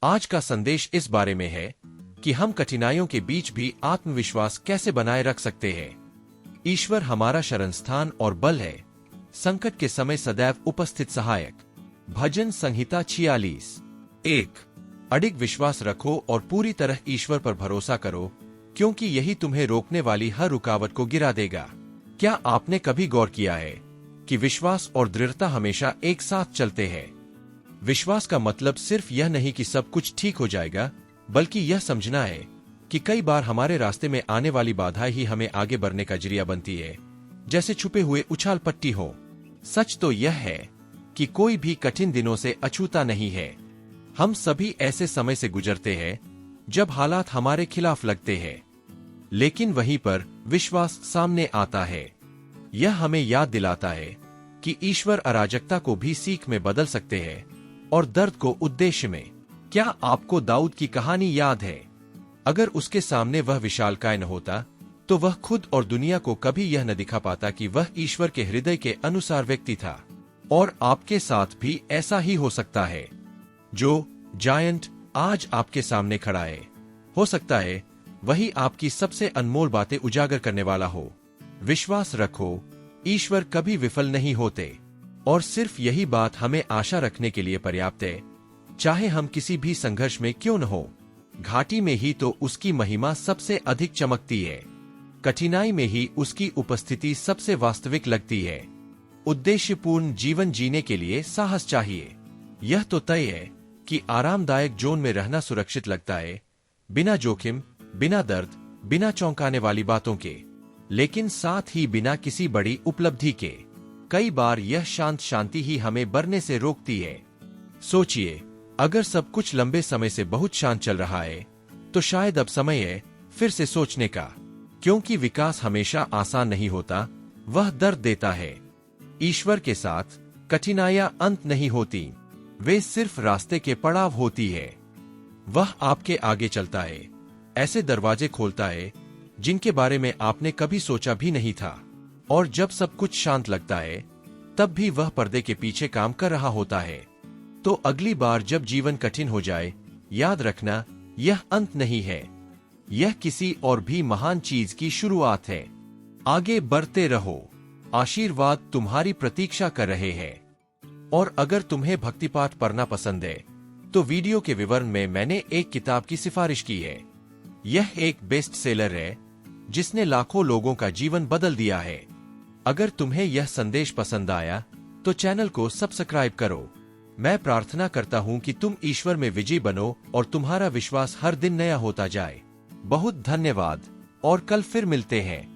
आज का संदेश इस बारे में है कि हम कठिनाइयों के बीच भी आत्मविश्वास कैसे बनाए रख सकते हैं। ईश्वर हमारा शरणस्थान और बल है, संकट के समय सदैव उपस्थित सहायक। भजन संहिता 46:1। अडिग विश्वास रखो और पूरी तरह ईश्वर पर भरोसा करो, क्योंकि यही तुम्हें रोकने वाली हर रुकावट को गिरा देगा। क्या आपने कभी गौर किया है कि विश्वास और दृढ़ता हमेशा एक साथ चलते हैं? विश्वास का मतलब सिर्फ यह नहीं कि सब कुछ ठीक हो जाएगा, बल्कि यह समझना है कि कई बार हमारे रास्ते में आने वाली बाधाएं ही हमें आगे बढ़ने का जरिया बनती है, जैसे छुपे हुए उछाल पट्टी हो। सच तो यह है कि कोई भी कठिन दिनों से अछूता नहीं है। हम सभी ऐसे समय से गुजरते हैं जब हालात हमारे खिलाफ लगते हैं, लेकिन वहीं पर विश्वास सामने आता है। यह हमें याद दिलाता है कि ईश्वर अराजकता को भी सीख में बदल सकते हैं और दर्द को उद्देश्य में। क्या आपको दाऊद की कहानी याद है? अगर उसके सामने वह विशालकाय न होता, तो वह खुद और दुनिया को कभी यह न दिखा पाता कि वह ईश्वर के हृदय के अनुसार व्यक्ति था। और आपके साथ भी ऐसा ही हो सकता है। जो जायंट आज आपके सामने खड़ा है, हो सकता है वही आपकी सबसे अनमोल बातें उजागर करने वाला हो। विश्वास रखो, ईश्वर कभी विफल नहीं होते, और सिर्फ यही बात हमें आशा रखने के लिए पर्याप्त है। चाहे हम किसी भी संघर्ष में क्यों न हो, घाटी में ही तो उसकी महिमा सबसे अधिक चमकती है। कठिनाई में ही उसकी उपस्थिति सबसे वास्तविक लगती है। उद्देश्यपूर्ण जीवन जीने के लिए साहस चाहिए। यह तो तय है कि आरामदायक जोन में रहना सुरक्षित लगता है, बिना जोखिम, बिना दर्द, बिना चौंकाने वाली बातों के, लेकिन साथ ही बिना किसी बड़ी उपलब्धि के। कई बार यह शांति ही हमें बढ़ने से रोकती है। सोचिए, अगर सब कुछ लंबे समय से बहुत शांत चल रहा है, तो शायद अब समय है फिर से सोचने का, क्योंकि विकास हमेशा आसान नहीं होता, वह दर्द देता है। ईश्वर के साथ कठिनाइयां अंत नहीं होती, वे सिर्फ रास्ते के पड़ाव होती है। वह आपके आगे चलता है, ऐसे दरवाजे खोलता है जिनके बारे में आपने कभी सोचा भी नहीं था। और जब सब कुछ शांत लगता है, तब भी वह पर्दे के पीछे काम कर रहा होता है। तो अगली बार जब जीवन कठिन हो जाए, याद रखना, यह अंत नहीं है, यह किसी और भी महान चीज की शुरुआत है। आगे बढ़ते रहो, आशीर्वाद तुम्हारी प्रतीक्षा कर रहे हैं। और अगर तुम्हें भक्तिपाठ पढ़ना पसंद है, तो वीडियो के विवरण में मैंने एक किताब की सिफारिश की है। यह एक बेस्ट सेलर है जिसने लाखों लोगों का जीवन बदल दिया है। अगर तुम्हें यह संदेश पसंद आया, तो चैनल को सब्सक्राइब करो। मैं प्रार्थना करता हूँ कि तुम ईश्वर में विजयी बनो और तुम्हारा विश्वास हर दिन नया होता जाए। बहुत धन्यवाद, और कल फिर मिलते हैं।